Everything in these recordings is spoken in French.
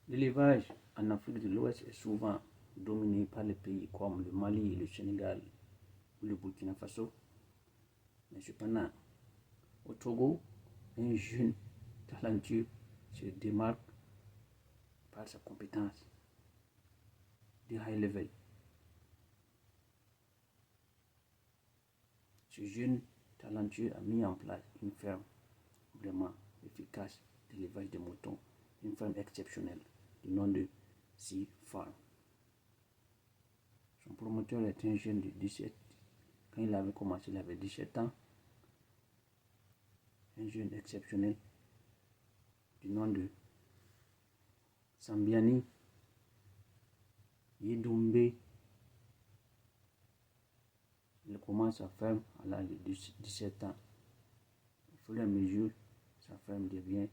L'élevage en Afrique de l'Ouest est souvent dominé par les pays comme le Mali, le Sénégal ou le Burkina Faso. Mais cependant, au Togo, un jeune talentueux se démarque par sa compétence de high level. Ce jeune talentueux a mis en place une ferme vraiment efficace d'élevage de moutons, une ferme exceptionnelle du nom de Sea Farm. Son promoteur est un jeune de 17. Quand il avait commencé, il avait 17 ans. Un jeune exceptionnel du nom de Sambiani Yedoumbe. Il commence sa ferme à l'âge de 17 ans. Au fur et à mesure, sa ferme devient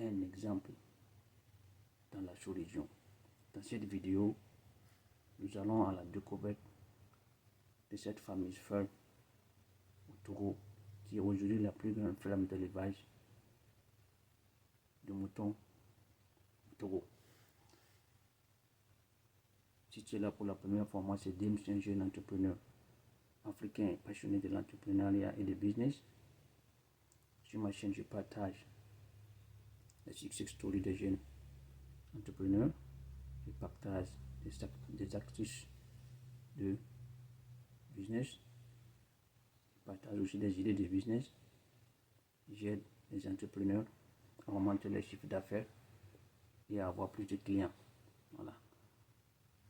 un exemple dans la sous-région. Dans cette vidéo, nous allons à la découverte de cette fameuse ferme au Togo, qui est aujourd'hui la plus grande ferme d'élevage de moutons au Togo. Si tu es là pour la première fois, moi c'est Dim, un jeune entrepreneur africain passionné de l'entrepreneuriat et de business. Sur ma chaîne, je partage les success stories des jeunes entrepreneurs. Je partage des astuces de business. Je partage aussi des idées de business. J'aide les entrepreneurs à augmenter leur chiffre d'affaires et à avoir plus de clients. Voilà.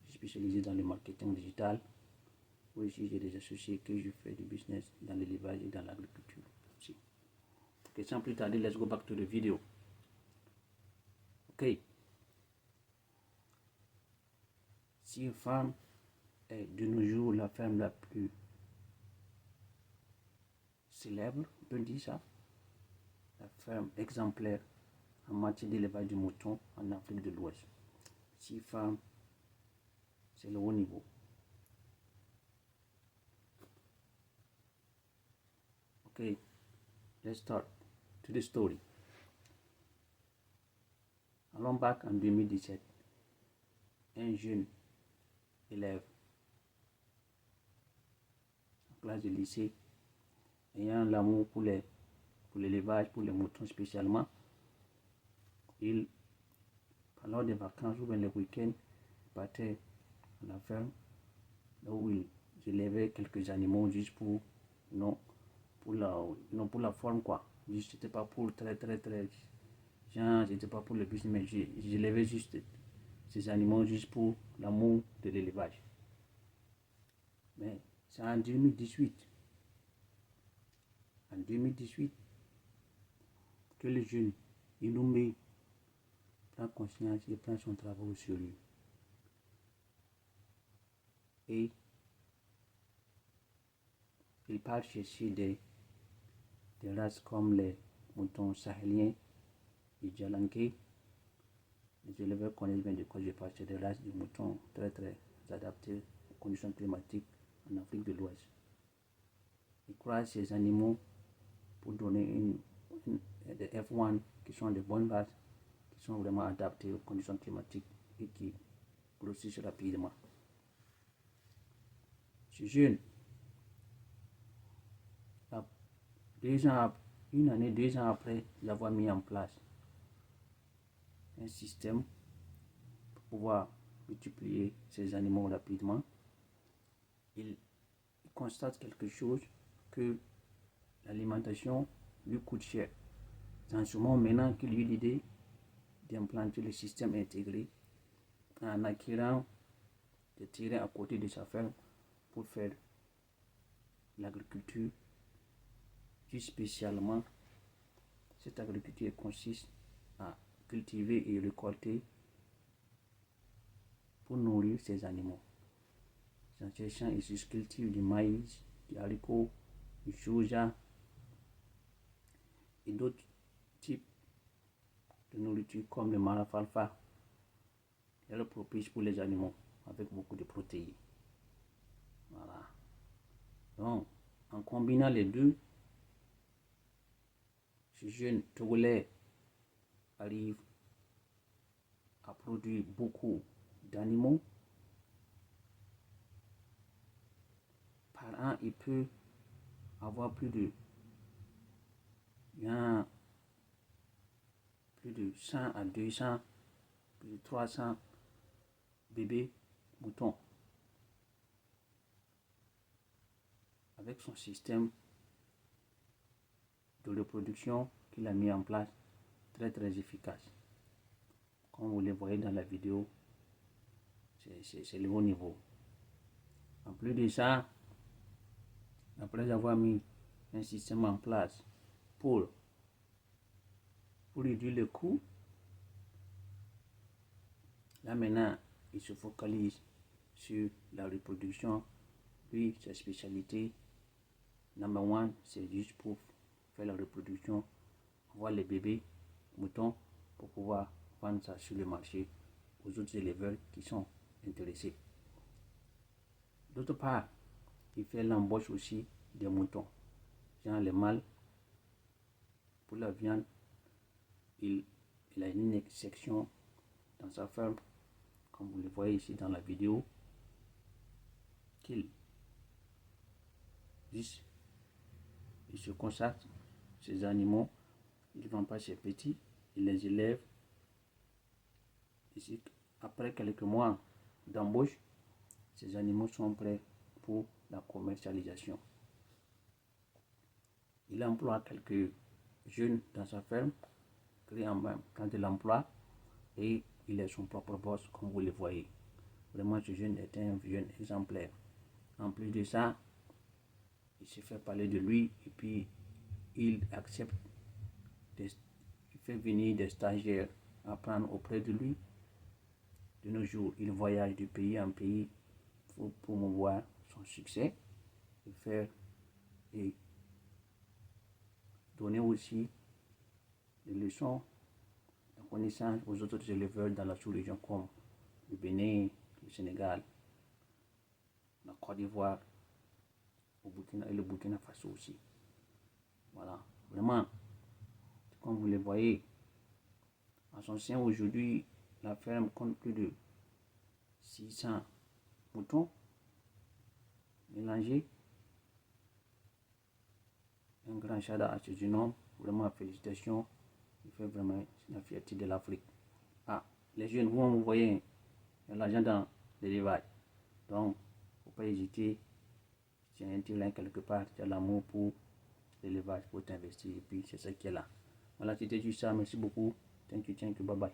Je suis spécialisé dans le marketing digital. Oui, ici j'ai des associés que je fais du business dans l'élevage et dans l'agriculture aussi. Ok, sans plus tarder, let's go back to the video. Ok. Sea Farm est de nos jours la ferme la plus célèbre, on peut dire ça, la ferme exemplaire en matière d'élevage de moutons en Afrique de l'Ouest. Sea Farm, c'est le haut niveau. Ok, let's start to the story. Allons back en 2017. Un jeune élève en classe de lycée ayant l'amour pour l'élevage, pour les moutons spécialement, il, pendant des vacances ou bien les week-ends, partait à la ferme là où il élevait quelques animaux juste pour, non pour la forme quoi. C'était pas pour très, genre, c'était pas pour le business, mais j'élevais juste ces animaux juste pour l'amour de l'élevage. Mais c'est en 2018 que le jeune Inoumé prend conscience et prend son travail au sérieux. Et il part chercher des races comme les moutons sahéliens et djalanqués. Les éleveurs connaissent bien de quoi je parle. C'est des races de moutons très adaptées aux conditions climatiques en Afrique de l'Ouest. Ils croisent ces animaux pour donner des F1 qui sont de bonnes races, qui sont vraiment adaptées aux conditions climatiques et qui grossissent rapidement. Ce jeune, une année, 2 ans après avoir mis en place un système pour pouvoir multiplier ces animaux rapidement, il constate quelque chose, que l'alimentation lui coûte cher. C'est en ce moment maintenant qu'il eut l'idée d'implanter le système intégré en acquérant des terrains à côté de sa ferme pour faire l'agriculture. Plus spécialement, cette agriculture consiste à cultiver et récolter pour nourrir ces animaux. Dans ces champs, il se cultive du maïs, du haricot, du soja et d'autres types de nourriture comme le marafalfa. Elle est propice pour les animaux avec beaucoup de protéines. Voilà. Donc, en combinant les deux, ce jeune Togolais arrive à produire beaucoup d'animaux, par an, il peut avoir plus de 100 à 200, plus de 300 bébés moutons. Avec son système de reproduction qu'il a mis en place, très efficace. Comme vous le voyez dans la vidéo, c'est le haut niveau. En plus de ça, après avoir mis un système en place pour réduire le coût, là maintenant, il se focalise sur la reproduction. Lui, sa spécialité, number one, c'est juste pour faire la reproduction, avoir les bébés moutons pour pouvoir vendre ça sur le marché aux autres éleveurs qui sont intéressés. D'autre part, il fait l'embauche aussi des moutons. Genre les mâles, pour la viande, il a une section dans sa ferme, comme vous le voyez ici dans la vidéo, qu'il se consacre ces animaux, il ne vend pas ses petits, il les élève. Ici, après quelques mois d'embauche, ces animaux sont prêts pour la commercialisation. Il emploie quelques jeunes dans sa ferme, crée en même temps de l'emploi, et il est son propre boss, comme vous le voyez. Vraiment, ce jeune est un jeune exemplaire. En plus de ça, il se fait parler de lui et puis il accepte, il fait venir des stagiaires apprendre auprès de lui. De nos jours, il voyage de pays en pays pour promouvoir son succès et donner aussi des leçons de connaissances aux autres éleveurs dans la sous-région comme le Bénin, le Sénégal, la Côte d'Ivoire et le Burkina Faso aussi. Voilà, vraiment, comme vous le voyez, à son sein aujourd'hui, la ferme compte plus de 600 moutons mélangés. Un grand shout à ce jeune homme, vraiment félicitations, il fait vraiment la fierté de l'Afrique. Ah, les jeunes, vous voyez, il y a l'argent dans l'élevage, donc il ne faut pas hésiter, si tu as un terrain quelque part, tu as l'amour pour l'élevage, pour t'investir, et puis c'est ça qui est là. Voilà, c'était juste ça, merci beaucoup, thank you, bye bye.